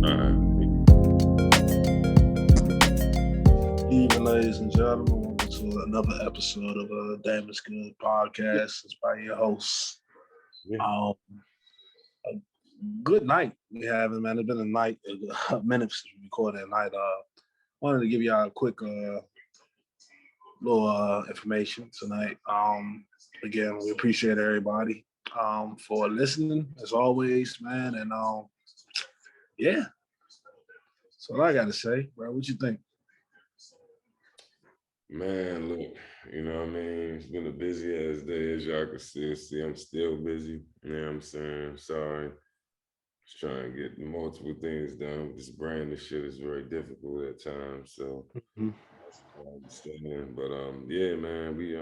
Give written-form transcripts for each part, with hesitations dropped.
Evening, ladies and gentlemen. Welcome to another episode of Damn It's Good podcast. It's by your hosts. A good night we having, man. It's been a minute since we recorded at night. Wanted to give y'all a quick little information tonight. Again, we appreciate everybody for listening as always, man. And yeah. That's all I gotta say, bro. What you think? Man, look, you know what I mean? It's been a busy ass day, as y'all can still see. I'm still busy. You know what I'm saying? Sorry. Just trying to get multiple things done. This brand new shit is very difficult at times. So I understand. But yeah, man, we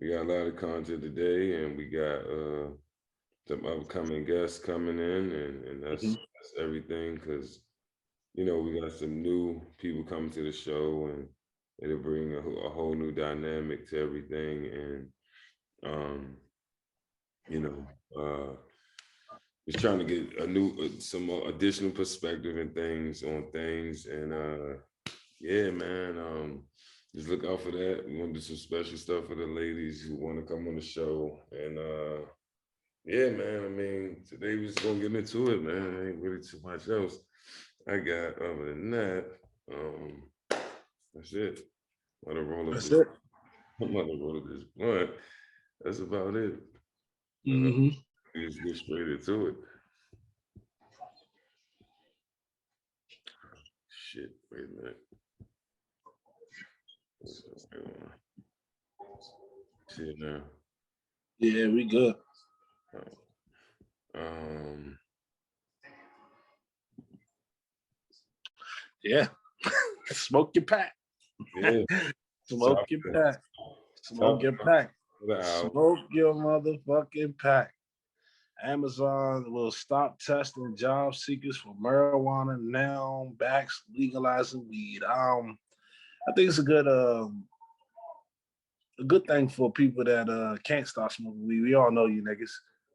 got a lot of content today, and we got some upcoming guests coming in, and that's everything, because you know we got some new people coming to the show, and it'll bring a whole new dynamic to everything. And you know, just trying to get some additional perspective and things on things. And yeah, man, just look out for that. We want to do some special stuff for the ladies who want to come on the show. And yeah, man, I mean, today we just gonna get into it, man. Ain't really too much else I got other than that. That's it. I'm gonna roll this blunt. That's about it. Just get straight into it. Shit, wait a minute. See it now. Yeah, we good. Yeah. Smoke your pack. Yeah. Smoke your pack. Smoke your pack. Smoke your motherfucking pack. Amazon will stop testing job seekers for marijuana now. Backs legalizing weed. I think it's a good thing for people that can't stop smoking weed. We all know you niggas.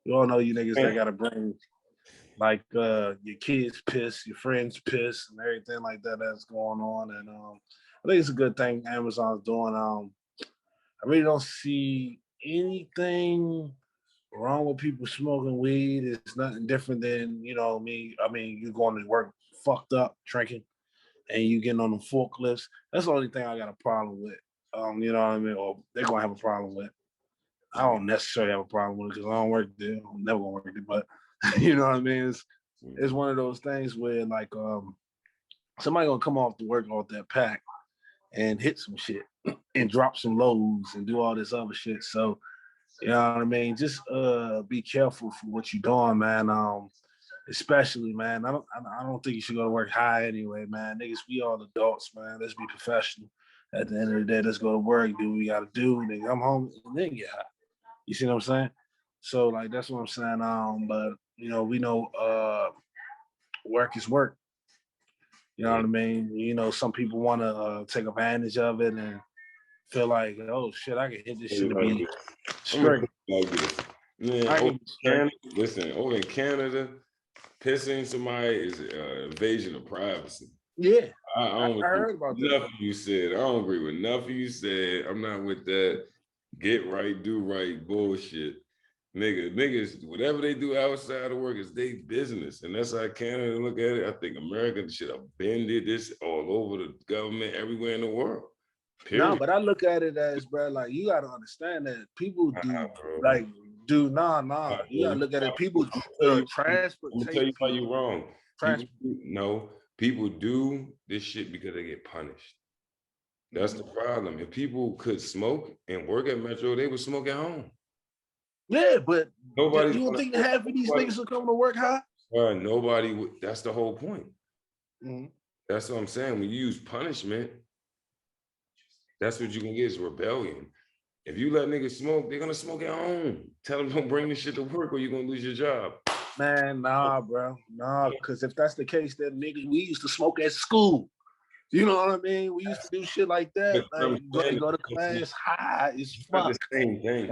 We all know you niggas that gotta bring like your kids piss, your friends piss, and everything like that that's going on. And I think it's a good thing Amazon's doing. I really don't see anything wrong with people smoking weed. It's nothing different than, you know, me. I mean, you going to work fucked up drinking and you getting on the forklifts. That's the only thing I got a problem with. You know what I mean? Or they're gonna have a problem with. I don't necessarily have a problem with it because I don't work there. I'm never gonna work there, but you know what I mean? It's one of those things where like somebody gonna come off to work off that pack and hit some shit and drop some loads and do all this other shit. So you know what I mean? Just be careful for what you're doing, man. Especially, man. I don't think you should go to work high anyway, man. Niggas, we all adults, man. Let's be professional. At the end of the day, let's go to work, do what we gotta do, then come home and then get high. You see what I'm saying? So like that's what I'm saying. But you know, we know work is work. You know what I mean? You know, some people want to take advantage of it and feel like, oh shit, I can hit this shit and be straight. Man, listen, over in Canada, pissing somebody is invasion of privacy. Yeah, I heard about that. Nothing you said. I don't agree with nothing you said. I'm not with that get right, do right bullshit. Niggas, whatever they do outside of work is their business. And that's how Canada look at it. I think America should have bended this all over the government everywhere in the world. Period. No, but I look at it as, bro, like you gotta understand that people do You gotta look at it. People transport. Let me tell you why you're wrong. People do this shit because they get punished. That's the problem. If people could smoke and work at Metro, they would smoke at home. Yeah, but you don't think half of these niggas will come to work high? Nobody would. That's the whole point. That's what I'm saying. When you use punishment, that's what you can get is rebellion. If you let niggas smoke, they're gonna smoke at home. Tell them don't bring this shit to work or you're gonna lose your job. Man, nah, bro. Nah, because if that's the case, then niggas, we used to smoke at school. You know what I mean? We used to do shit like that. Like go to class high as fuck. Not the same thing.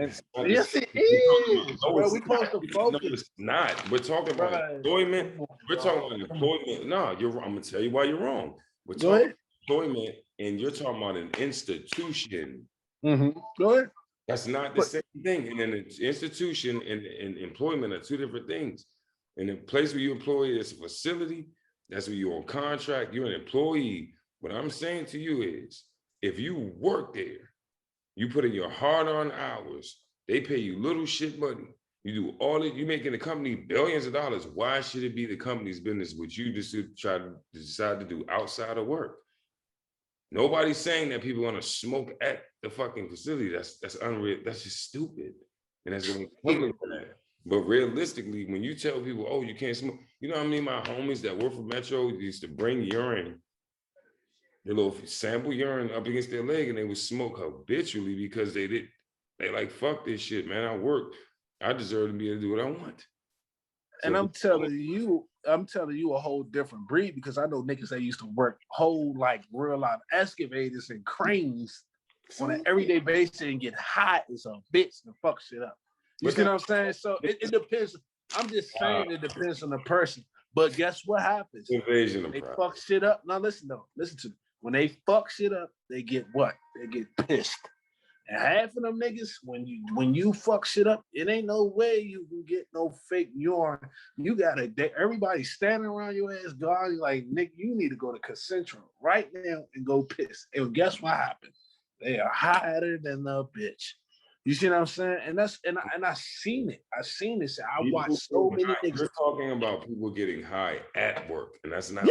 Yes, it is, bro. We supposed to focus. No, it's not. We're talking about employment. We're talking about employment. No, you're wrong. I'm gonna tell you why you're wrong. We're talking about employment, and you're talking about an institution. Go ahead. That's not the same thing. And an institution and employment are two different things. And the place where you employ is a facility. That's where you're on contract. You're an employee. What I'm saying to you is, if you work there, you put in your hard-earned hours, they pay you little shit money. You do all it, you're making the company billions of dollars. Why should it be the company's business what you just decide to do outside of work? Nobody's saying that people want to smoke at the fucking facility. That's unreal. That's just stupid. And that's going to come from that. But realistically, when you tell people, oh, you can't smoke, you know what I mean? My homies that work for Metro used to bring urine, their little sample urine up against their leg, and they would smoke habitually because they like, fuck this shit, man. I work. I deserve to be able to do what I want. And so, I'm telling you a whole different breed, because I know niggas that used to work whole like real life excavators and cranes on an everyday basis and get hot as a bitch and fuck shit up. You see what I'm saying? So it depends. I'm just saying it depends on the person. But guess what happens? Invasion of they pride. Fuck shit up. Now listen to me. When they fuck shit up, they get what? They get pissed. And half of them niggas, when you fuck shit up, it ain't no way you can get no fake urine. You gotta, everybody standing around your ass, God, like, nigga, you need to go to Concentrum right now and go piss. And guess what happened? They are hotter than the bitch. You see what I'm saying? And I seen it. I seen this. I watched so many niggas. You're talking about people getting high at work, and that's not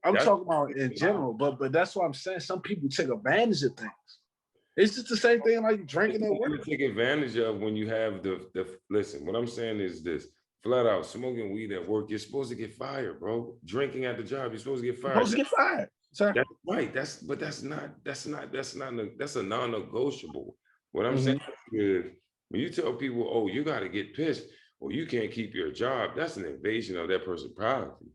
I'm talking about it in general, but that's what I'm saying. Some people take advantage of things. It's just the same thing like drinking at work. Take advantage of when you have the listen. What I'm saying is this: flat out, smoking weed at work, you're supposed to get fired, bro. Drinking at the job, you're supposed to get fired. Sir. That's right. That's a non-negotiable. What I'm saying is, when you tell people, oh, you got to get pissed, or you can't keep your job, that's an invasion of that person's privacy.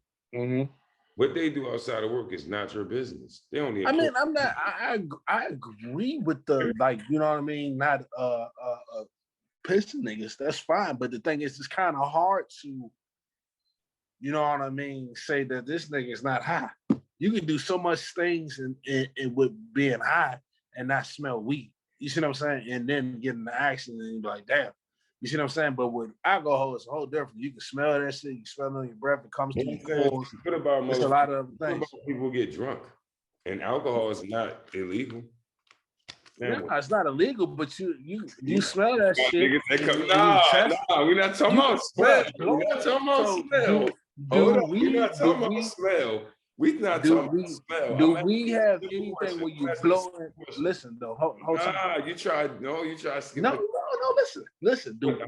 What they do outside of work is not your business. They only. I agree with the, like, you know what I mean, not pissing niggas. That's fine, but the thing is, it's kind of hard to, you know what I mean, say that this nigga is not high. You can do so much things and with being high and not smell weed. You see what I'm saying? And then get in the accident and you be like, damn. You see what I'm saying? But with alcohol, it's a whole different. You can smell that shit. You smell it on your breath. It comes to your pores. There's a lot of things. People get drunk, and alcohol is not illegal. No, it's not illegal, but you smell that shit. We're not talking about smell. We're not talking about smell. We're not talking about smell. We're not talking about smell. Do we have anything where you blow it? Listen, though. Hold on. You tried skipping. No, listen. Do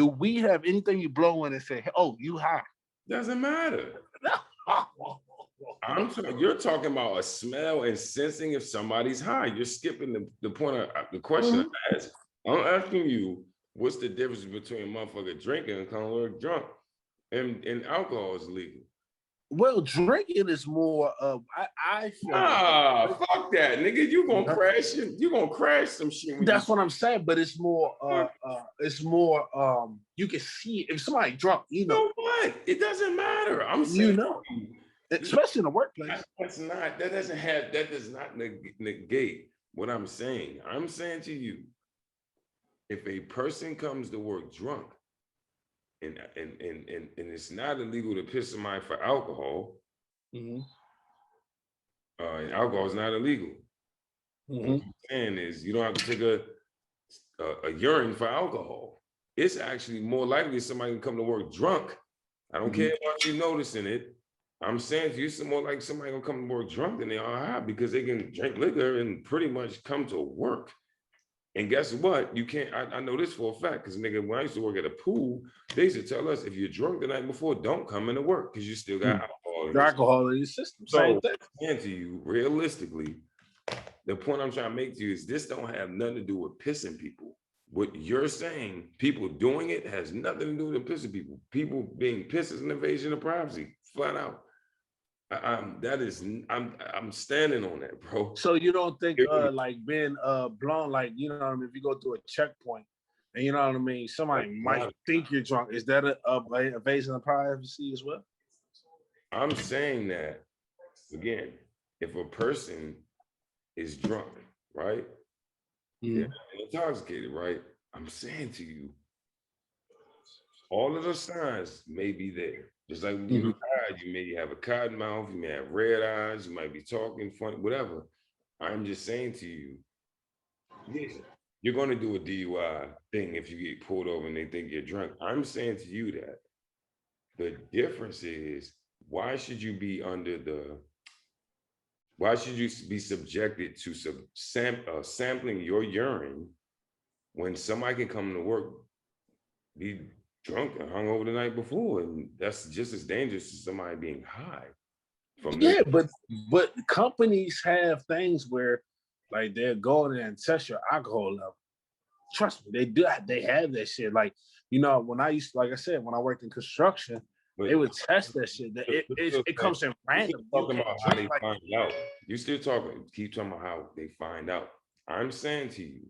we have anything you blow in and say, oh, you high? Doesn't matter. You're talking about a smell and sensing if somebody's high. You're skipping the point of the question I asked. I'm asking you, what's the difference between a motherfucker drinking and coming drunk? And alcohol is legal. Well, drinking is more of I feel. Fuck that, nigga. You gonna crash some shit. That's what I'm saying. But it's more. You can see if somebody drunk. You know what? It doesn't matter. I'm saying. Especially in the workplace. That does not negate what I'm saying. I'm saying to you, if a person comes to work drunk, and it's not illegal to piss somebody for alcohol. And alcohol is not illegal. What I'm saying is, you don't have to take a urine for alcohol. It's actually more likely somebody can come to work drunk. I don't care about you noticing it. I'm saying to you, it's more like somebody gonna come to work drunk than they are high, because they can drink liquor and pretty much come to work. And guess what? You can't. I know this for a fact, because nigga, when I used to work at a pool, they used to tell us, if you're drunk the night before, don't come into work, because you still got alcohol in your system. So, and to you, realistically, the point I'm trying to make to you is this don't have nothing to do with pissing people. what you're saying, people doing it has nothing to do with pissing people. People being pissed is an invasion of privacy, flat out. I'm standing on that, bro. So you don't think like being blown, like, you know what I mean, if you go through a checkpoint and you know what I mean, somebody might think you're drunk. Is that a invasion of privacy as well? I'm saying that again, if a person is drunk, right? They're intoxicated, right? I'm saying to you, all of the signs may be there. Just like when you're tired, you may have a cotton mouth, you may have red eyes, you might be talking funny, whatever. I'm just saying to you, yeah, you're going to do a DUI thing if you get pulled over and they think you're drunk. I'm saying to you that the difference is, why should you be subjected to sampling your urine when somebody can come to work, be drunk and hung over the night before, and that's just as dangerous as somebody being high. But companies have things where, like, they'll go in there and test your alcohol level. Trust me, they do. They have that shit. Like, you know, when I worked in construction, they would test that shit. It comes in random. Talking about how they find out. You still keep talking about how they find out. I'm saying to you,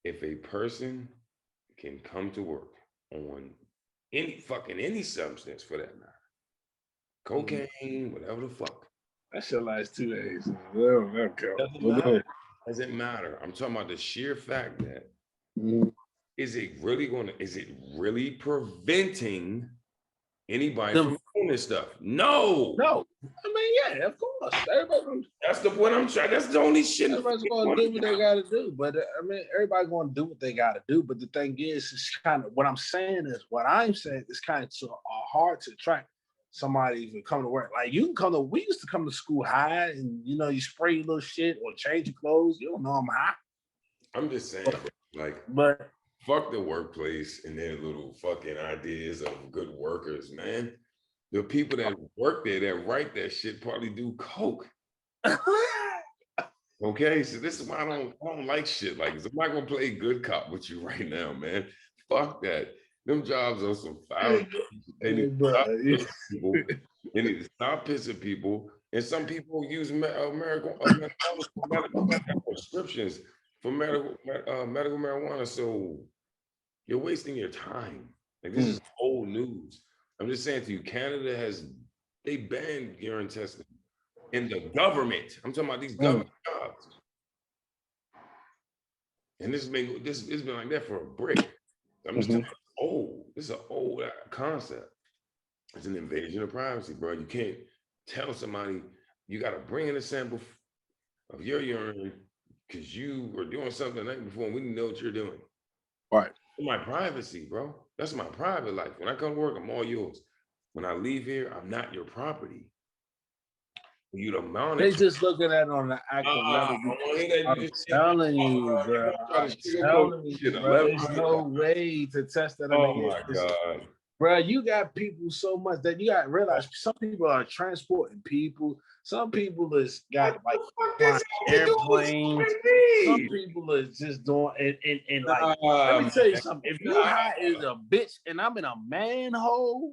if a person can come to work on any substance for that matter, cocaine, whatever the fuck. That shit lasts 2 days. Doesn't matter. I'm talking about the sheer fact that is it really preventing anybody from doing this stuff? No. I mean, yeah, of course. That's the point I'm trying. That's the only shit. Everybody's going to do what they got to do. But I mean, everybody's going to do what they got to do. But the thing is, it's kind of what I'm saying is kind of hard to track somebody to come to work. Like, we used to come to school high, and you know, you spray your little shit or change your clothes. You don't know I'm high. I'm just saying, fuck the workplace and their little fucking ideas of good workers, man. The people that work there that write that shit probably do coke. Okay, so this is why I don't like shit like this. I'm not gonna play good cop with you right now, man. Fuck that. Them jobs are some foul. They need to stop pissing people. And some people use medical prescriptions for medical marijuana. So you're wasting your time. Like, this is old news. I'm just saying to you, Canada they banned urine testing in the government. I'm talking about these government jobs. And it's been like that for a break. I'm just telling you, this is an old concept. It's an invasion of privacy, bro. You can't tell somebody you got to bring in a sample of your urine because you were doing something the night before and we didn't know what you're doing. Right. My privacy, bro. That's my private life. When I come to work, I'm all yours. When I leave here, I'm not your property. You the monitor. They just looking at it on the active level. I'm telling you, bro. There's no way to test that. Oh my God. Bro, you got people so much that you got to realize some people are transporting people. Some people got like flying airplanes. Some people are just doing and like, let me tell you something. If you high as a bitch and I'm in a manhole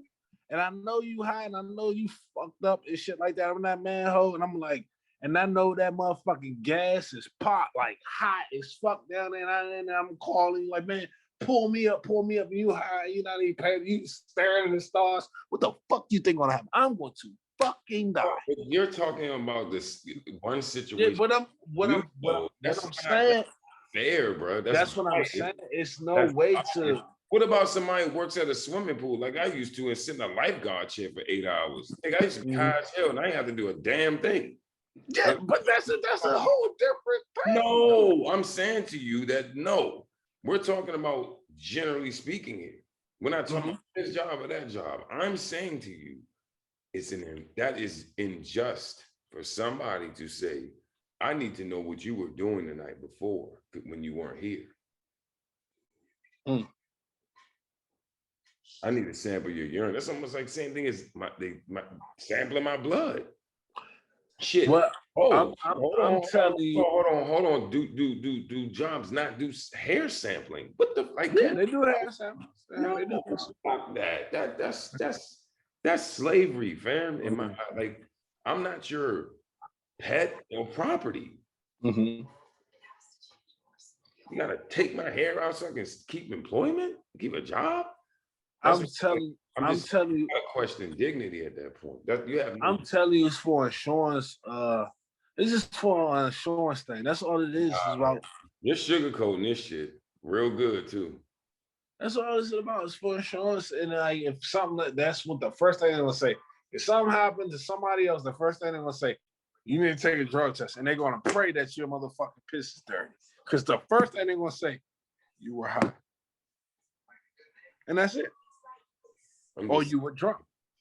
and I know you high and I know you fucked up and shit like that, I'm in that manhole and I'm like, and I know that motherfucking gas is pot like hot as fuck down there and I'm calling like, man, pull me up, you high, you not even paying, you staring at the stars. What the fuck do you think gonna happen? I'm going to fucking die. You're talking about this one situation. Yeah, what I'm saying, fair, bro. That's what I'm saying. It's no way to. What about somebody who works at a swimming pool like I used to and sit in a lifeguard chair for 8 hours? Like, I used to be high as hell and I ain't have to do a damn thing. Yeah, but that's a whole different thing. No, I'm saying to you that no. We're talking about generally speaking here. We're not talking about this job or that job. I'm saying to you, that is unjust for somebody to say, I need to know what you were doing the night before when you weren't here. I need to sample your urine. That's almost like the same thing as sampling my blood. Shit. Well, Oh, I'm telling you. hold on. Do jobs not do hair sampling? What the like? Yeah, they do have samples. No, They do. fuck that. That's slavery, fam. In my Mm-hmm. like, I'm not your pet or property. Mm-hmm. You gotta take my hair out so I can keep employment, keep a job. That's I'm what telling. I'm I'm just telling you. I question dignity at that point. That you have no I'm telling you, it's for insurance. It's just for an insurance thing. That's all it is. Is about. you're sugarcoating this shit real good too. That's all it's about. It's for insurance. And like, if something that's what the first thing they're gonna say. If something happens to somebody else, the first thing they're gonna say, you need to take a drug test, and they're gonna pray that your motherfucking piss is dirty. Because the first thing they're gonna say, you were high, and that's it. Or you were drunk.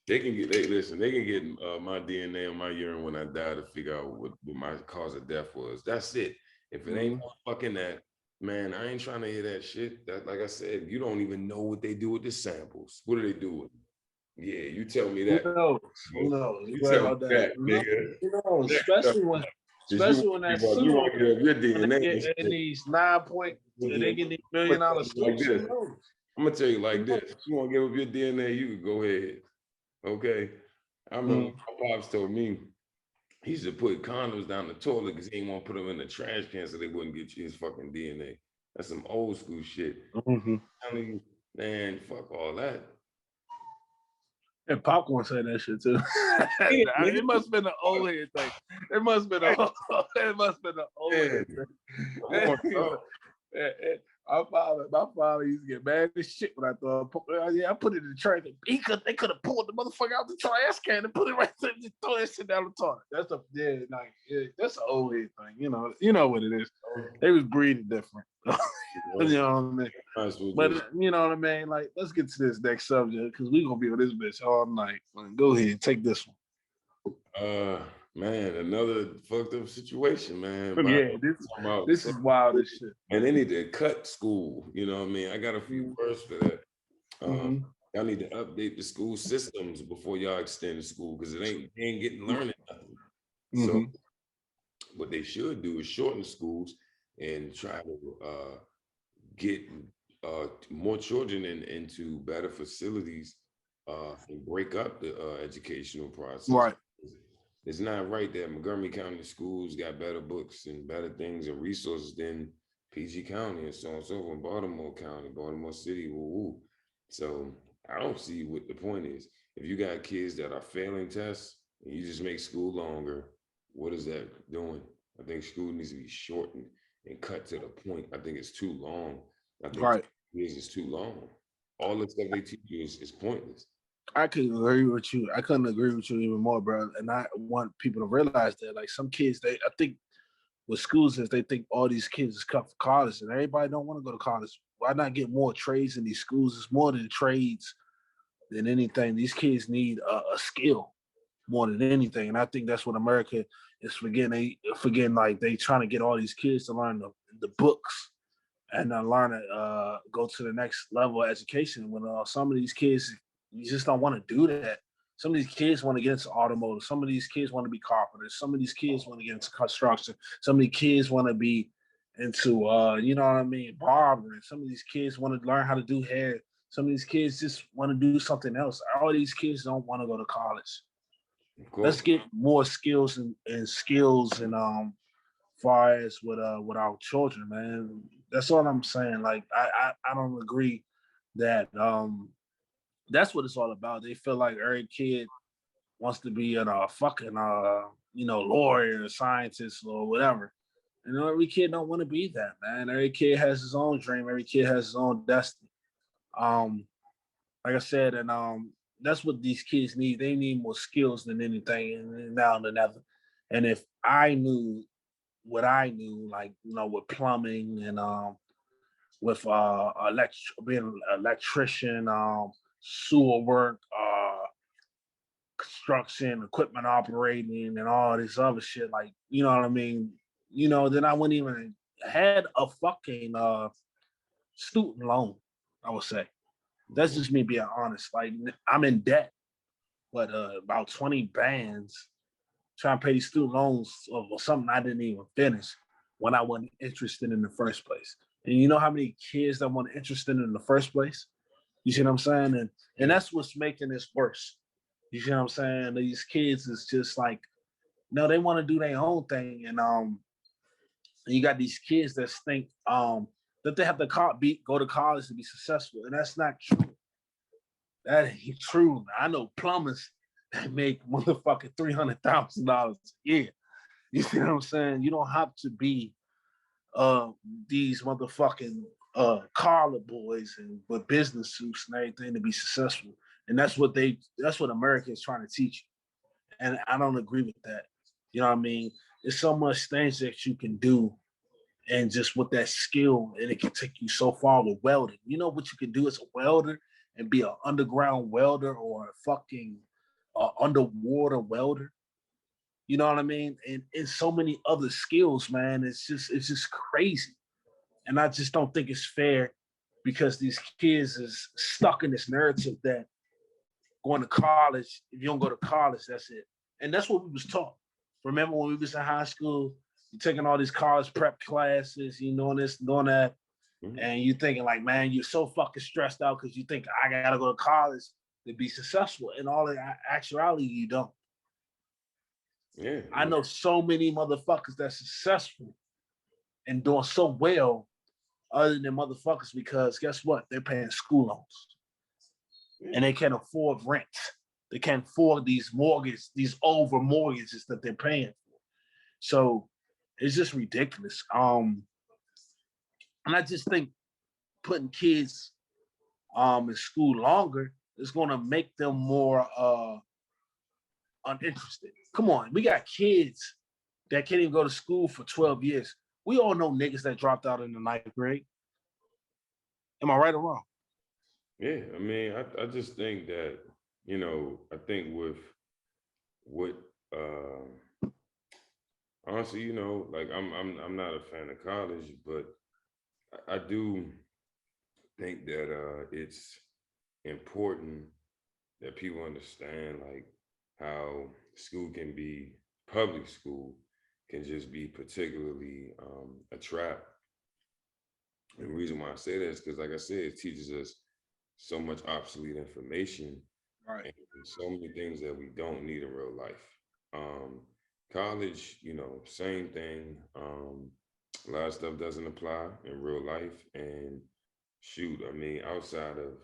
They can get. They can get my DNA on my urine when I die to figure out what my cause of death was. That's it. If it ain't fucking that, man, I ain't trying to hear that shit. That, like I said, you don't even know what they do with the samples. What do they do with them? Yeah, you tell me that. Who knows? Who knows? You You're right tell me about that. that, nigga. Who knows? Especially when that You suit, want to get up your when they DNA. get in these 9 point, they get these $1 million suits. I'm gonna tell you like this. You want to give up your DNA, you can go ahead. Okay. I remember my pops told me he used to put condoms down the toilet because he didn't want to put them in the trash can so they wouldn't get you his fucking DNA. That's some old school shit. I'm telling you, man, fuck all that. And Popcorn said that shit too. It must have been an old head thing. It must have been an old head thing. My father used to get mad as shit when I thought, I put it in the trash. They could have pulled the motherfucker out the trash can and put it right there and just throw that shit down the toilet. That's that's an old head thing. You know what it is. They was breeding different. You know what I mean? But you know what I mean? Like, let's get to this next subject because we're gonna be on this bitch all night. Go ahead, take this one. Man, another fucked up situation, man. Yeah, this is wild as shit. And they need to cut school. You know what I mean? I got a few words for that. Y'all need to update the school systems before y'all extend the school because it ain't getting learning nothing. So what they should do is shorten schools and try to get more children into better facilities and break up the educational process. Right. It's not right that Montgomery County schools got better books and better things and resources than PG County and so on and so forth, Baltimore County, Baltimore City, woo-woo. So I don't see what the point is. If you got kids that are failing tests and you just make school longer, what is that doing? I think school needs to be shortened and cut to the point. I think it's too long. I think years is too long. All the stuff they teach you is pointless. I could agree with you. I couldn't agree with you even more, bro. And I want people to realize that, like, some kids, I think with schools is they think all these kids is cut for college, and everybody don't want to go to college. Why not get more trades in these schools? It's more than trades than anything. These kids need a skill more than anything, and I think that's what America is forgetting. Like, they trying to get all these kids to learn the books and learn to go to the next level of education. When some of these kids, you just don't want to do that. Some of these kids want to get into automotive. Some of these kids want to be carpenters. Some of these kids want to get into construction. Some of these kids want to be into, you know what I mean, barbering. Some of these kids want to learn how to do hair. Some of these kids just want to do something else. All these kids don't want to go to college. Let's get more skills and skills and far as with our children, man. That's all I'm saying. Like, I don't agree that that's what it's all about. They feel like every kid wants to be a fucking lawyer, scientist, or whatever. And every kid don't want to be that, man. Every kid has his own dream. Every kid has his own destiny. Like I said, and that's what these kids need. They need more skills than anything, and now and another. And if I knew what I knew, like, with plumbing and with being an electrician, sewer work, construction, equipment operating, and all this other shit, like, you know what I mean? Then I wouldn't even had a fucking student loan, I would say. That's just me being honest. Like, I'm in debt, about 20 bands trying to pay these student loans or something I didn't even finish when I wasn't interested in the first place. And you know how many kids that weren't interested in the first place? You see what I'm saying? And that's what's making this worse. You see what I'm saying? These kids is just like, no, they want to do their own thing. And you got these kids that think that they have to go to college to be successful. And that's not true. That ain't true. I know plumbers that make motherfucking $300,000 a year. You see what I'm saying? You don't have to be these motherfucking collar boys and with business suits and everything to be successful. And that's what America is trying to teach you. And I don't agree with that. You know what I mean? There's so much things that you can do and just with that skill, and it can take you so far with welding. You know what you can do as a welder and be an underground welder or a fucking underwater welder. You know what I mean? And so many other skills, man. It's just crazy. And I just don't think it's fair because these kids is stuck in this narrative that going to college, if you don't go to college, that's it. And that's what we was taught. Remember when we was in high school, you taking all these college prep classes, you doing this, doing that, and you thinking like, man, you're so fucking stressed out because you think I gotta go to college to be successful. In all actuality, you don't. Yeah. I know so many motherfuckers that's successful and doing so well other than motherfuckers because guess what? They're paying school loans. And they can't afford rent. They can't afford these these over mortgages that they're paying for. So it's just ridiculous. And I just think putting kids in school longer is gonna make them more uninterested. Come on, we got kids that can't even go to school for 12 years. We all know niggas that dropped out in the ninth grade. Am I right or wrong? Yeah, I mean, I just think that, I think with what honestly, like I'm not a fan of college, but I do think that it's important that people understand like how school can be public school can just be particularly a trap. And the reason why I say that is because, like I said, it teaches us so much obsolete information Right. and so many things that we don't need in real life. Um, College, same thing. A lot of stuff doesn't apply in real life. And shoot, I mean, outside of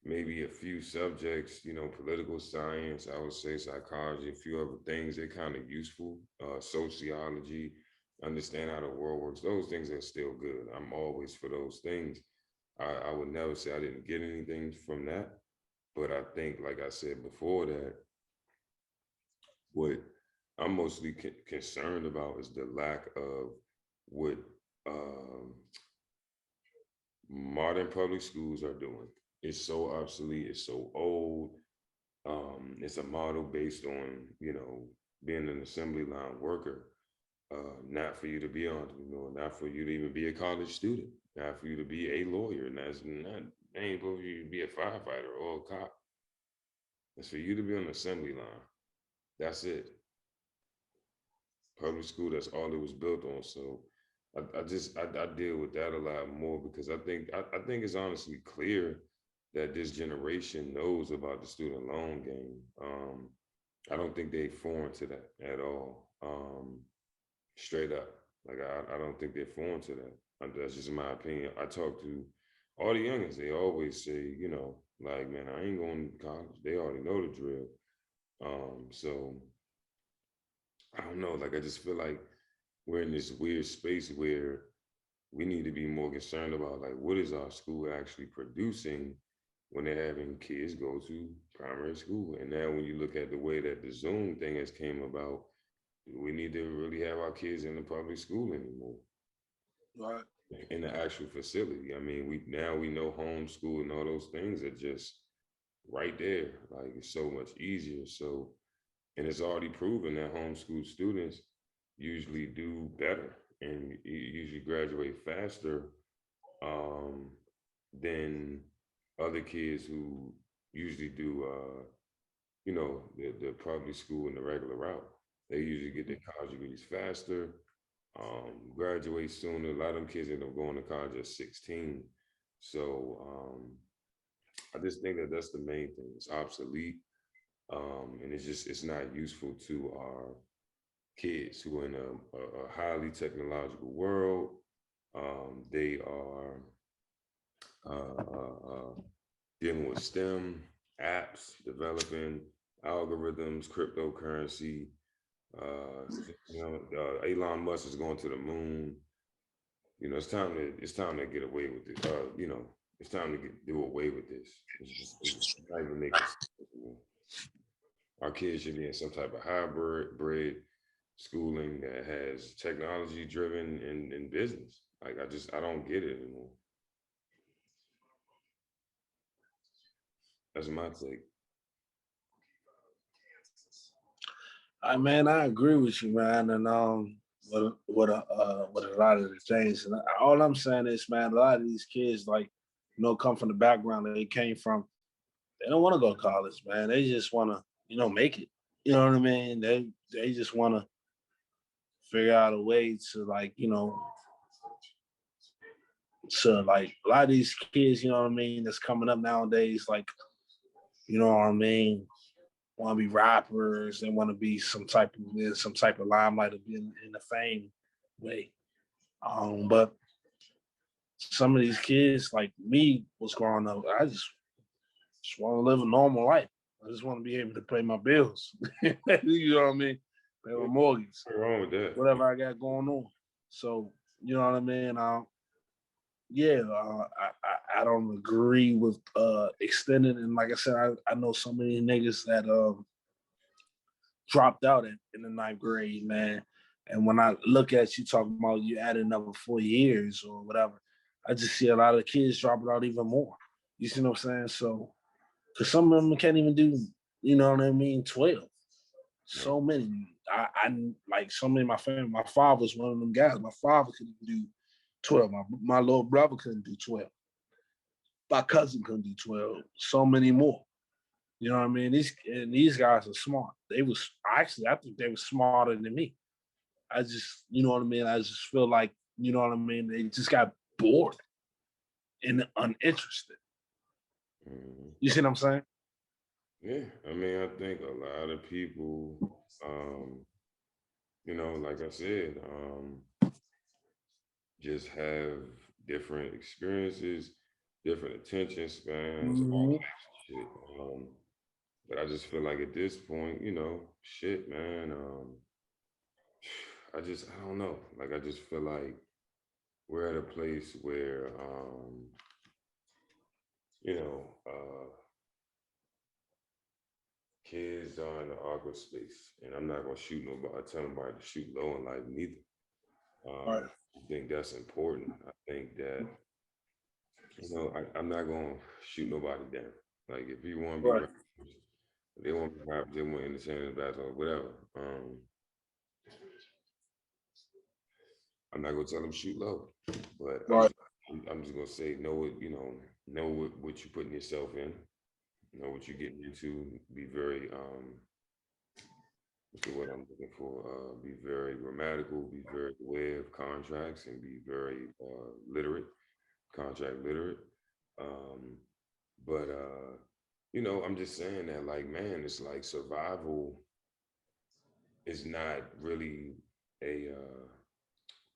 maybe a few subjects, political science, I would say psychology, a few other things, they're kind of useful. Sociology, understand how the world works, those things are still good. I'm always for those things. I would never say I didn't get anything from that. But I think, like I said before, that what I'm mostly concerned about is the lack of what um, modern public schools are doing. It's so obsolete. It's so old. It's a model based on, being an assembly line worker, not for you to be on, not for you to even be a college student, not for you to be a lawyer, and that's not ain't for you to be a firefighter or a cop. It's for you to be on the assembly line. That's it. Public school, that's all it was built on. So I deal with that a lot more because I think it's honestly clear that this generation knows about the student loan game. I don't think they foreign to that at all. Straight up. Like I don't think they're foreign to that. That's just my opinion. I talk to all the youngins, they always say, like, man, I ain't going to college. They already know the drill. So I don't know. Like I just feel like we're in this weird space where we need to be more concerned about like what is our school actually producing when they're having kids go to primary school. And now when you look at the way that the Zoom thing has came about, we need to really have our kids in the public school anymore. Right. In the actual facility. I mean, we know homeschool and all those things are just right there. Like it's so much easier. So, and it's already proven that homeschool students usually do better and usually graduate faster um, than other kids who usually do the public school and the regular route. They usually get their college degrees faster, graduate sooner. A lot of them kids end up going to college at 16. So I just think that that's the main thing. It's obsolete, and it's not useful to our kids who are in a highly technological world. They are dealing with STEM apps, developing algorithms, cryptocurrency. Uh, Elon Musk is going to the moon. It's time to get away with it. It's time to do away with this. It's not even making sense anymore. Our kids should be in some type of hybrid bred schooling that has technology driven in business. Like I don't get it anymore. That's my take. Man, I agree with you, man, and with a lot of the things, and all I'm saying is, man, a lot of these kids, like, come from the background that they came from. They don't want to go to college, man. They just want to, make it. You know what I mean? They just want to figure out a way to, like, to, like, a lot of these kids, you know what I mean, that's coming up nowadays, like, you know what I mean, want to be rappers. They want to be some type of limelight of being in the fame way. But some of these kids, like me, was growing up. I just want to live a normal life. I just want to be able to pay my bills. You know what I mean? Pay my mortgage, What's wrong with that? whatever I got going on. So you know what I mean. Yeah, I don't agree with extending. And like I said, I know so many niggas that dropped out in the ninth grade, man. And when I look at you talking about you add another 4 years or whatever, I just see a lot of kids dropping out even more. You see what I'm saying? So, because some of them can't even do, you know what I mean, 12. So many. I like so many of my family. My father's one of them guys. My father couldn't do 12. My little brother couldn't do 12. My cousin couldn't do 12. So many more. You know what I mean? These guys are smart. I think they were smarter than me. I just, you know what I mean? I just feel like, you know what I mean? They just got bored and uninterested. You see what I'm saying? Yeah, I mean, I think a lot of people, um, like I said, just have different experiences, different attention spans, all Mm-hmm. types of shit. But I just feel like at this point, shit, man. I don't know. Like I just feel like we're at a place where, you know, uh, kids are in an awkward space, and I'm not gonna shoot nobody, tell nobody to shoot low in life neither. Right. I think that's important. I think that I'm not gonna shoot nobody down. Like if you want to be Right. rappers, if they want to be rappers, they want to entertain basketball, whatever. I'm not gonna tell them shoot low, but Right. I'm just gonna say know what you're putting yourself in, know what you're getting into. Be very what's the word I'm looking for? Be very grammatical, be very aware of contracts, and be very literate, contract literate. Um, but I'm just saying that, like, man, it's like survival is not really a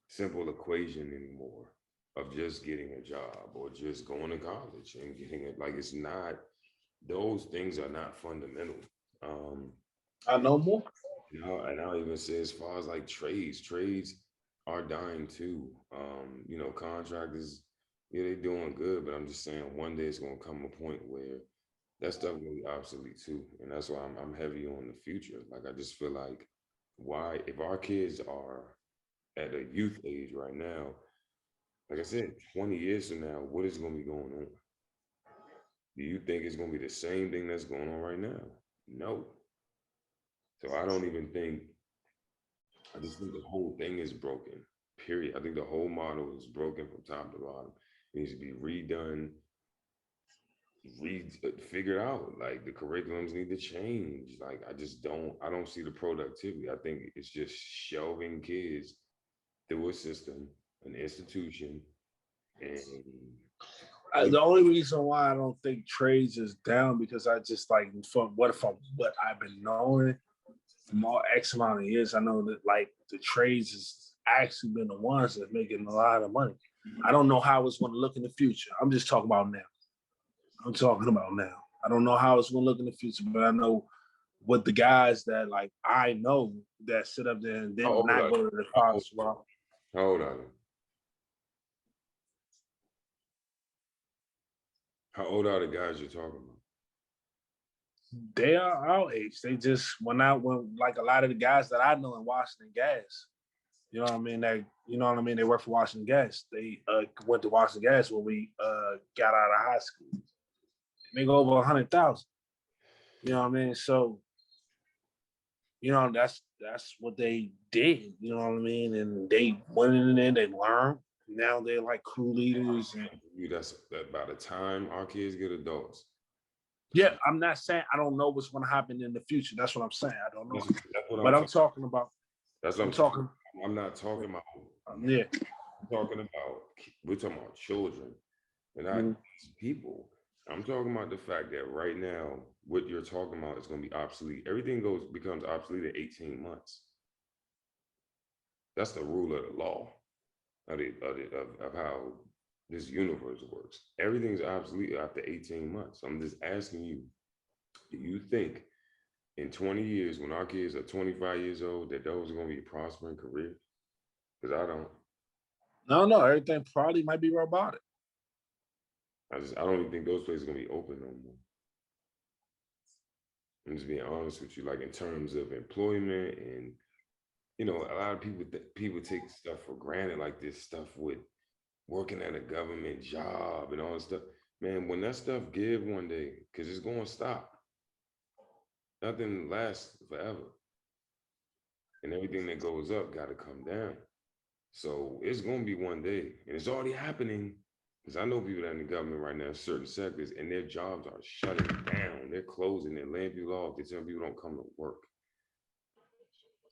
simple equation anymore of just getting a job or just going to college and getting it. Like, it's not; those things are not fundamental. Um, I know more. and I'll even say as far as like trades are dying too. Contractors, yeah, they doing good, but I'm just saying one day it's gonna come a point where that stuff will be obsolete too, and that's why I'm heavy on the future. Like I just feel like why if our kids are at a youth age right now, like I said, 20 years from now, what is going to be going on? Do you think it's going to be the same thing that's going on right now? No. So I don't even think I just think the whole thing is broken. Period. I think the whole model is broken from top to bottom. It needs to be redone. figure out. Like the curriculums need to change. Like I don't see the productivity. I think it's just shelving kids through a system, an institution, and The only reason why I don't think trades is down because I just like from what I've been knowing from all X amount of years, I know that like the trades has actually been the ones that making a lot of money. I don't know how it's going to look in the future. I'm just talking about now. I'm talking about now. I don't know how it's going to look in the future, but I know what the guys that like I know that sit up there and then not go to the college. Well, hold on. How old are the guys you're talking about? they are our age. They just went out when like a lot of the guys that I know in Washington Gas. You know what I mean? They work for Washington Gas. They went to Washington Gas when we got out of high school. They go over 100,000. You know what I mean? So, that's what they did. You know what I mean? And they went in there, they learned. Now they're like crew leaders. And that's that by the time our kids get adults. yeah, I'm not saying I don't know what's going to happen in the future. That's what I'm saying. I don't know. But I'm talking about. That's what I'm talking. I'm not talking about. Yeah. We're talking about children and not people. I'm talking about the fact that right now, what you're talking about is going to be obsolete. Everything becomes obsolete at 18 months. That's the rule of the law of how this universe works. Everything's obsolete after 18 months. I'm just asking you, do you think in 20 years, when our kids are 25 years old, that those are going to be prospering careers? Because I don't. No. Everything probably might be robotic. I don't even think those places are going to be open no more. I'm just being honest with you, like in terms of employment and, a lot of people take stuff for granted, like this stuff with working at a government job and all this stuff. Man, when that stuff give one day, because it's going to stop. Nothing lasts forever. And everything that goes up got to come down. So it's going to be one day. And it's already happening. Because I know people that are in the government right now in certain sectors, and their jobs are shutting down. They're closing. They're laying people off. They're telling people don't come to work.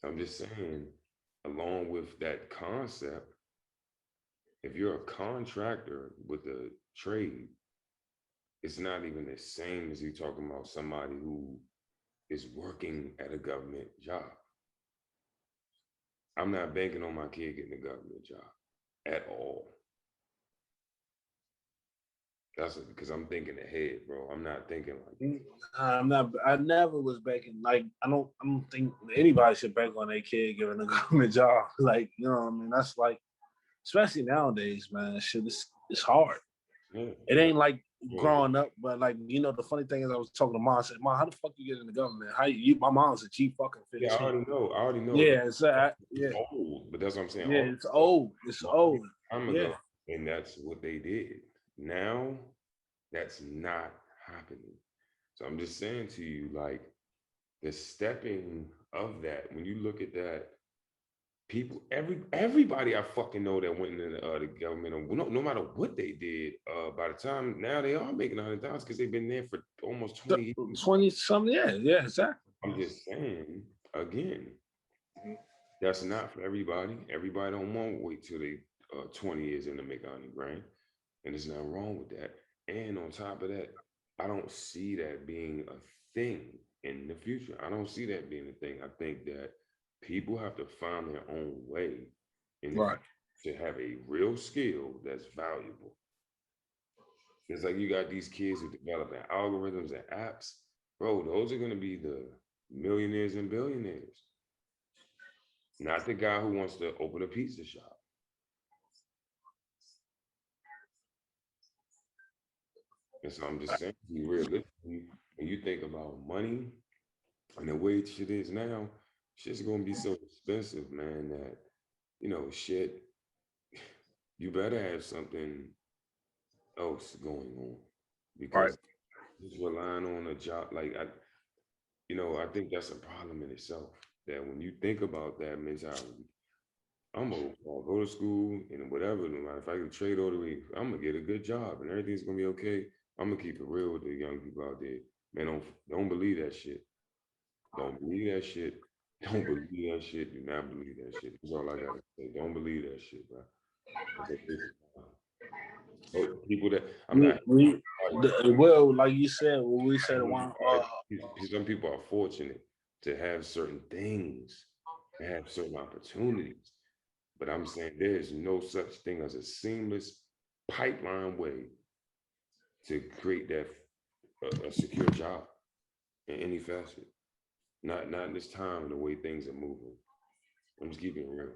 I'm just saying, along with that concept, if you're a contractor with a trade, it's not even the same as you talking about somebody who is working at a government job. I'm not banking on my kid getting a government job at all. That's because I'm thinking ahead, bro. I'm not thinking like I'm not. I never was banking. Like I don't think anybody should bank on their kid getting a government job. Like you know what I mean? That's like, especially nowadays, man. Shit, it's hard. Yeah, it ain't like growing up, but like the funny thing is, I was talking to mom. I said, "Mom, how the fuck you get in the government? How you? My mom's a G fucking 15." Yeah, I already know. Yeah, it's old, but that's what I'm saying. Yeah, it's old. It's old. Time ago, and that's what they did. Now, that's not happening. So I'm just saying to you, like the stepping of that. When you look at that, people, everybody I fucking know that went into the government, no matter what they did, by the time now they are making $100,000 because they've been there for almost 20 years. 20 something, yeah, exactly. I'm just saying again, that's not for everybody. Everybody don't want to wait till they 20 years in to make 100 grand, and there's nothing wrong with that. And on top of that, I don't see that being a thing in the future. I don't see that being a thing. I think that people have to find their own way to have a real skill that's valuable. It's like you got these kids who developing algorithms and apps. Bro, those are going to be the millionaires and billionaires. Not the guy who wants to open a pizza shop. And so I'm just saying, realistically, when you think about money and the way shit is now, shit's gonna be so expensive, man, that shit, you better have something else going on. Because just relying on a job, like I think that's a problem in itself. That when you think about that mentality, I'm gonna go to school and whatever. If I can trade all the way, I'm gonna get a good job and everything's gonna be okay. I'm gonna keep it real with the young people out there. Man, don't believe that shit. Don't believe that shit. Don't believe that shit. Do not believe that shit. That's all I gotta say. Don't believe that shit, bro. People that I'm not. Well, like you said, when we said one, some people are fortunate to have certain things, to have certain opportunities. But I'm saying there's no such thing as a seamless pipeline way to create that a secure job in any facet. Not in this time, the way things are moving. I'm just keeping it real.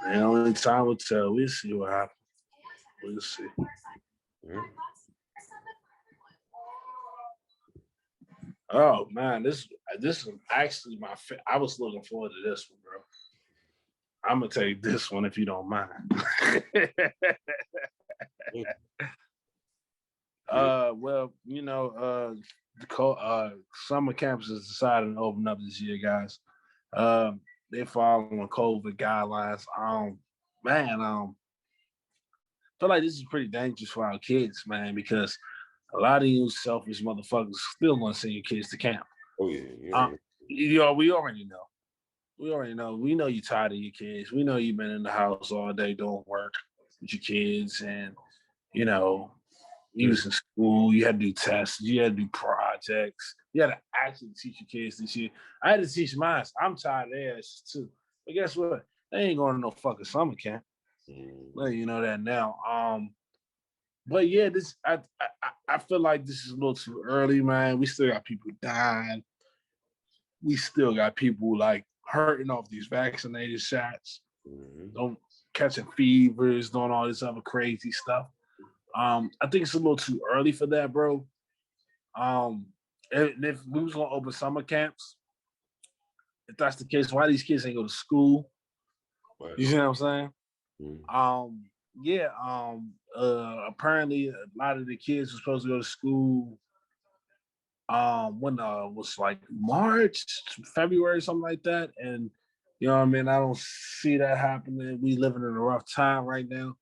The only time will tell. We'll see what happens. We'll see. Yeah. Oh man, this is actually I was looking forward to this one, bro. I'm gonna take this one if you don't mind. Well, you know, summer campuses decided to open up this year, guys. They following COVID guidelines. Feel like this is pretty dangerous for our kids, man, because a lot of you selfish motherfuckers still want to send your kids to camp. Oh yeah. We already know. We know you're tired of your kids. We know you've been in the house all day doing work with your kids, and you know, you was in school. You had to do tests. You had to do projects. You had to actually teach your kids this year. I had to teach mine. I'm tired of their asses too. But guess what? They ain't going to no fucking summer camp. Well, you know that now. But yeah, I feel like this is a little too early, man. We still got people dying. We still got people like hurting off these vaccinated shots, don't catching fevers, doing all this other crazy stuff. I think it's a little too early for that, bro. And if we was gonna open summer camps, if that's the case, why these kids ain't go to school? Right. You see what I'm saying? Apparently a lot of the kids were supposed to go to school when was like March, February, something like that. And you know what I mean? I don't see that happening. We living in a rough time right now.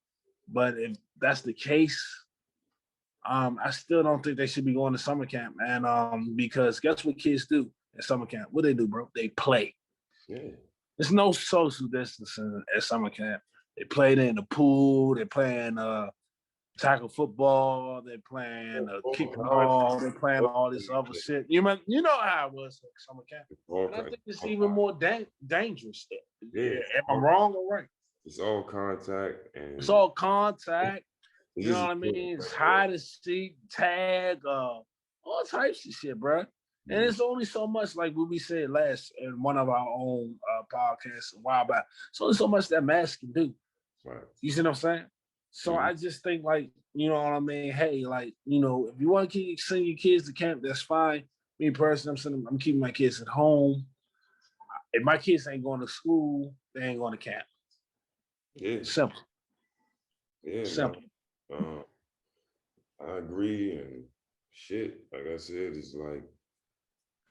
But if that's the case, I still don't think they should be going to summer camp, man. Because guess what kids do at summer camp? What they do, bro? They play. Yeah. There's no social distancing at summer camp. They played in the pool. They're playing tackle football. They're playing kickball. They're playing all this other shit. You know how it was at summer camp. And I think it's even more dangerous. Yeah. Am I wrong or right? It's all contact. It's all contact. You know what I mean? It's hide and seek, tag, all types of shit, bro. And it's only so much, like what we said last in one of our own podcasts a while back. It's only so much that mask can do. Right. You see what I'm saying? So I just think, like, you know what I mean? Hey, like, you know, if you want to send your kids to camp, that's fine. Me personally, I'm keeping my kids at home. If my kids ain't going to school, they ain't going to camp. Yeah. Simple. Yeah. Simple. I agree, and shit, like I said, it's like,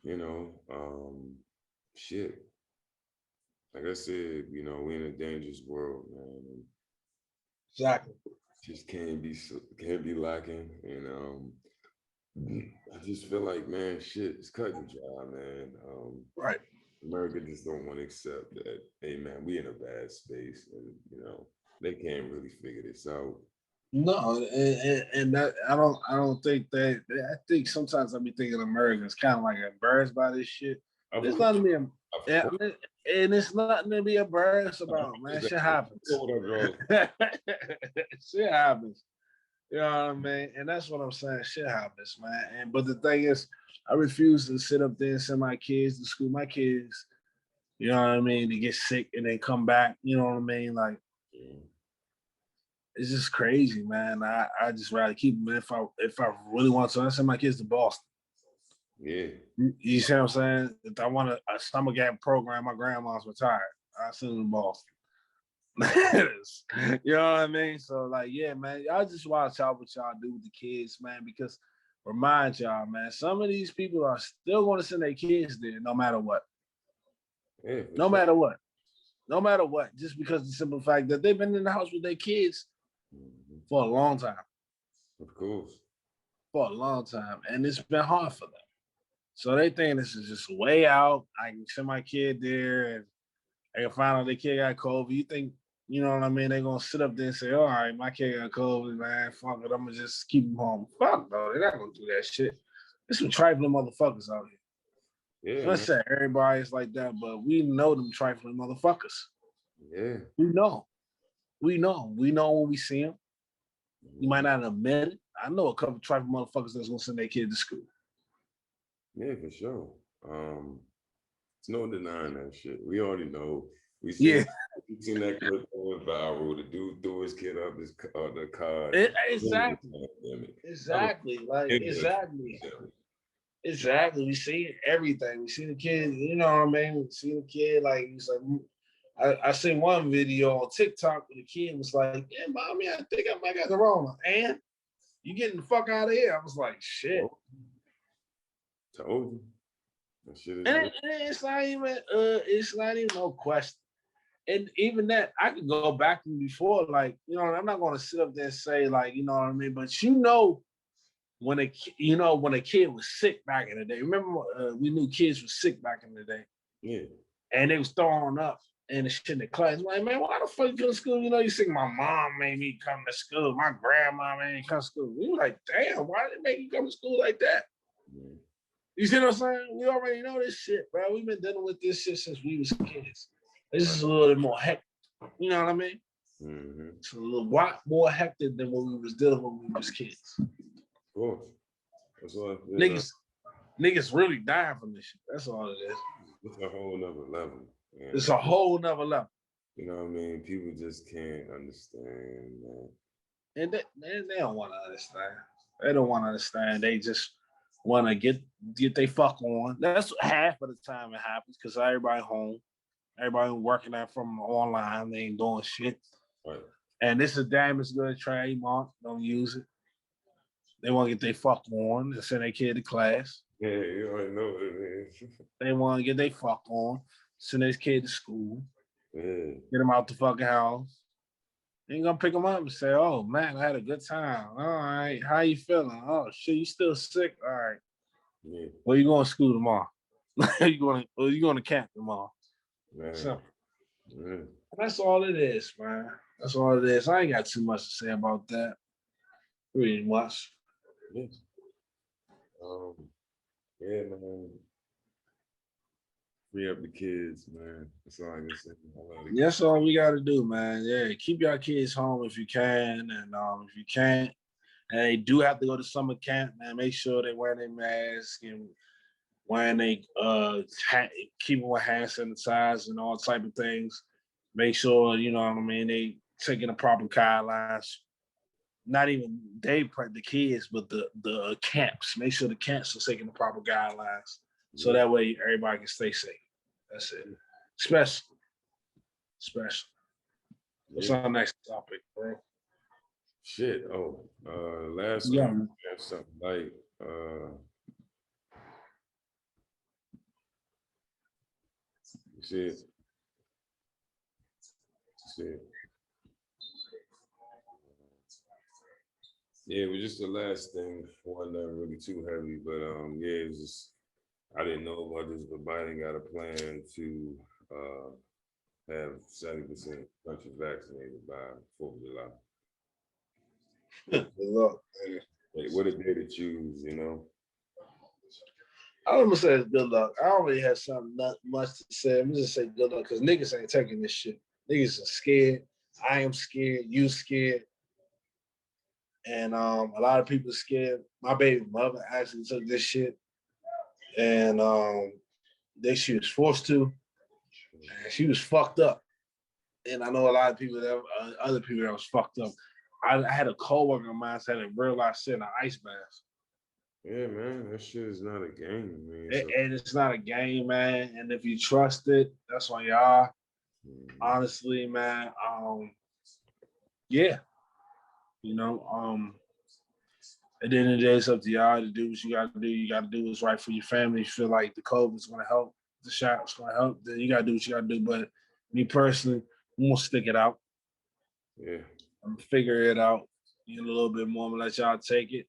you know, shit. Like I said, you know, we're in a dangerous world, man. Exactly. Just can't be lacking, and I just feel like, man, shit, it's cutting dry, man. Right. America just don't want to accept that, hey, man, we in a bad space, and you know, they can't really figure this out. No, and that I don't think that. I think sometimes I be thinking Americans kind of like embarrassed by this shit. It's not to be, and it's nothing to be embarrassed about, man. Shit happens. Shit happens. You know what I mean? And that's what I'm saying. Shit happens, man. But the thing is, I refuse to sit up there and send my kids to school. My kids, you know what I mean, to get sick and then come back. You know what I mean? Like. It's just crazy, man. I just rather keep them. If I really want to, I send my kids to Boston. Yeah. You see what I'm saying? If I want a summer camp program, my grandma's retired. I send them to Boston. You know what I mean? So like, yeah, man, y'all just watch out what y'all do with the kids, man, because remind y'all, man, some of these people are still going to send their kids there no matter what. Yeah, no matter what. No matter what, just because of the simple fact that they've been in the house with their kids for a long time. Of course. for a long time, and it's been hard for them. So they think this is just a way out. I can send my kid there, and I can find out their kid got COVID. You think, you know what I mean? They're gonna sit up there and say, "All right, my kid got COVID, man. Fuck it, I'm gonna just keep him home." Fuck no, they're not gonna do that shit. There's some trifling motherfuckers out here. Yeah, Let's say everybody's like that, but we know them trifling motherfuckers. yeah. We know. We know. We know when we see them. You might not admit it. I know a couple trifling motherfuckers that's gonna send their kid to school. Yeah, for sure. It's no denying that shit. We already know. We Yeah, seen that clip going viral. The dude threw his kid up the car. exactly. Exactly. Like exactly. Exactly. We see everything. We see the kid, you know what I mean? We see the kid, like he's like, I seen one video on TikTok where the kid was like, "Yeah, mommy, I think I might got corona." And you getting the fuck out of here. I was like, shit. Told you. That shit is And it's not even no question. And even that, I could go back to before, like, you know, I'm not gonna sit up there and say, like, you know what I mean, but you know when a kid was sick back in the day. Remember, we knew kids were sick back in the day. Yeah. And they was throwing up and the shit in the class. Like, man, why the fuck you come to school? You know, you sick. My mom made me come to school. My grandma made me come to school. We were like, damn, why did they make you come to school like that? Yeah. You see what I'm saying? We already know this shit, bro. We've been dealing with this shit since we was kids. This is a little bit more hectic. You know what I mean? Mm-hmm. It's a lot more hectic than what we was dealing with when we was kids. Of course. That's what niggas really dying from this shit. That's all it is. It's a whole nother level. Man. It's a whole nother level. You know what I mean? People just can't understand, man. And they don't want to understand. They don't want to understand. They just want to get they fuck on. That's half of the time it happens because everybody home. Everybody working out from online. They ain't doing shit. Right. And this is damn as good a trademark. Don't use it. They want to get their fuck on and send their kid to class. Yeah, you already know what it is. They want to get their fuck on, send their kid to school, get them out the fucking house. Then gonna pick them up and say, "Oh man, I had a good time. All right, how you feeling? Oh shit, you still sick? All right. Yeah. Well, you going to school tomorrow? you going to camp tomorrow? Man. So that's all it is, man. That's all it is. I ain't got too much to say about that. Really much. Yeah. Yeah, man. Free up the kids, man. That's all I can say. That's all we got to do, man. Yeah, keep your kids home if you can, and if you can't, and they do have to go to summer camp, man. Make sure they wear their mask and wearing they keep with hand sanitizer and all type of things. Make sure you know what I mean. They taking the proper guidelines. Not even the kids, but the camps. Make sure the camps are taking the proper guidelines, so that way everybody can stay safe. That's it. Special. What's our next topic, bro? Shit. Last one. Something like shit. Yeah, it was just the last thing. One not really too heavy, but yeah, it was just I didn't know about this, but Biden got a plan to have 70% country vaccinated by 4th of July. Good luck. Hey, what a day to choose, you know. I don't say it's good luck. I don't really have something not much to say. I'm just say good luck because niggas ain't taking this shit. Niggas are scared. I am scared. You scared. And a lot of people are scared. My baby mother actually took this shit. And she was forced to. And she was fucked up. And I know a lot of people other people that was fucked up. I had a coworker of mine said in real life sit in an ice bath. Yeah, man, that shit is not a game, man. And it's not a game, man. And if you trust it, that's on y'all. Honestly, man. Yeah. You know, at the end of the day, it's up to y'all to do what you got to do. You got to do what's right for your family. If you feel like the COVID's going to help, the shot's going to help, then you got to do what you got to do. But me personally, I'm going to stick it out. Yeah. I'm figure it out. a little bit more. I'm gonna let y'all take it.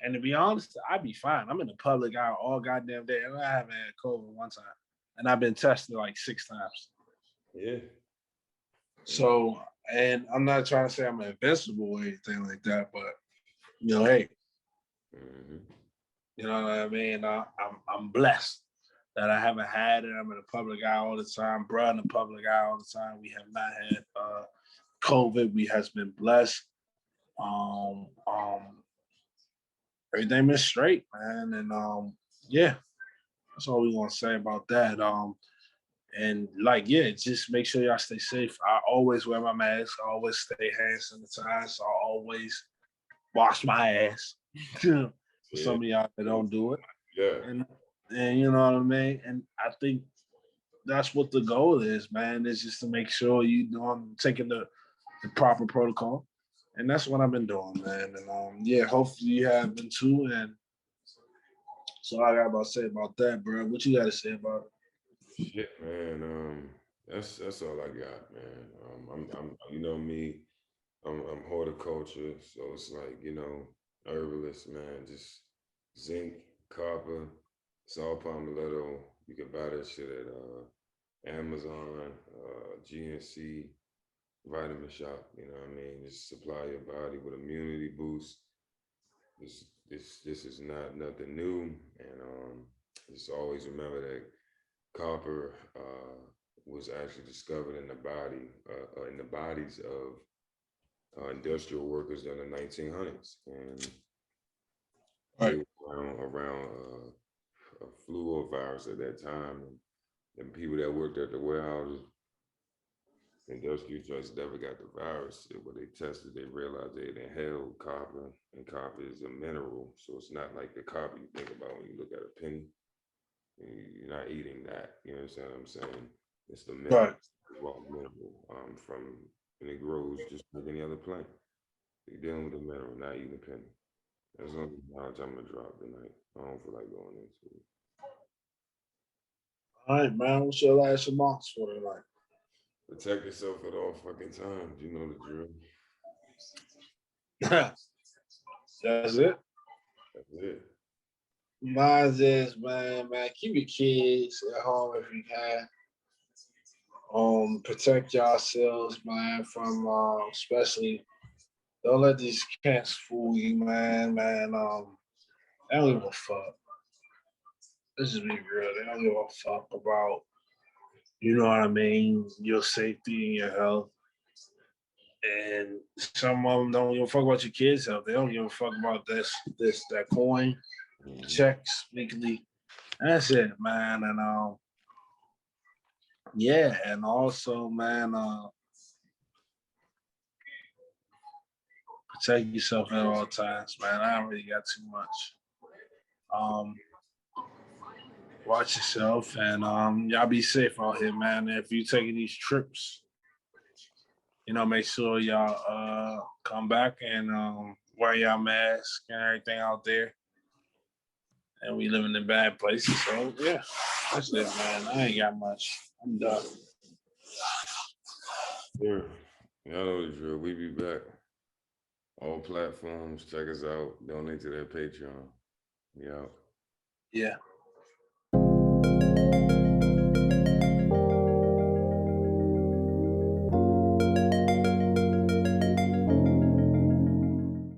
And to be honest, I'd be fine. I'm in the public eye all goddamn day, and I haven't had COVID one time, and I've been tested like 6 times. Yeah. So, and I'm not trying to say I'm invincible or anything like that, but hey, you know what I mean. I'm blessed that I haven't had it. I'm in the public eye all the time, bro. In the public eye all the time. We have not had COVID. We has been blessed. Everything been straight, man, and yeah, that's all we want to say about that. And like, yeah, just make sure y'all stay safe. I always wear my mask. I always stay hand sanitized. I always wash my ass. For some of y'all that don't do it. Yeah. And you know what I mean? And I think that's what the goal is, man, is just to make sure taking the proper protocol. And that's what I've been doing, man. And yeah, hopefully you have been too. And so I got about to say about that, bro. What you got to say about it? Shit, man. That's all I got, man. I'm you know me, I'm horticulture, so it's like, herbalist, man, just zinc, copper, saw palmetto. You can buy that shit at Amazon, GNC, vitamin shop, you know what I mean? Just supply your body with immunity boost. This is not nothing new. And just always remember that copper was actually discovered in the bodies of industrial workers in the 1900s, and they were around a flu virus at that time, and people that worked at the warehouses, industrial joints never got the virus. When they tested, they realized they inhaled copper, and copper is a mineral, so it's not like the copper you think about when you look at a penny. You're not eating that. You understand what I'm saying? It's the mineral, raw mineral and it grows just like any other plant. You're dealing with a mineral, not eating a penny. That's the only knowledge I'm gonna drop tonight. I don't feel like going into it. All right, man. What's your last remarks for tonight? Protect yourself at all fucking times. You know the drill. That's it. That's it. Mine is, man, keep your kids at home if you can. Protect yourselves, man, from especially don't let these cats fool you, man. They don't give a fuck. This is be real. They don't give a fuck about, you know what I mean, your safety and your health. And some of them don't give a fuck about your kids' health. They don't give a fuck about that coin, checks weekly. That's it, man. And yeah, and also, man, protect yourself at all times, man. I don't really got too much. Um, watch yourself, and y'all be safe out here, man. If you taking these trips, make sure y'all come back and wear y'all mask and everything out there. And we living in bad places, so yeah, that's it, man. I ain't got much. I'm done. Yeah, y'all know the drill. We be back. All platforms. Check us out. Donate to their Patreon. Yeah. Yeah.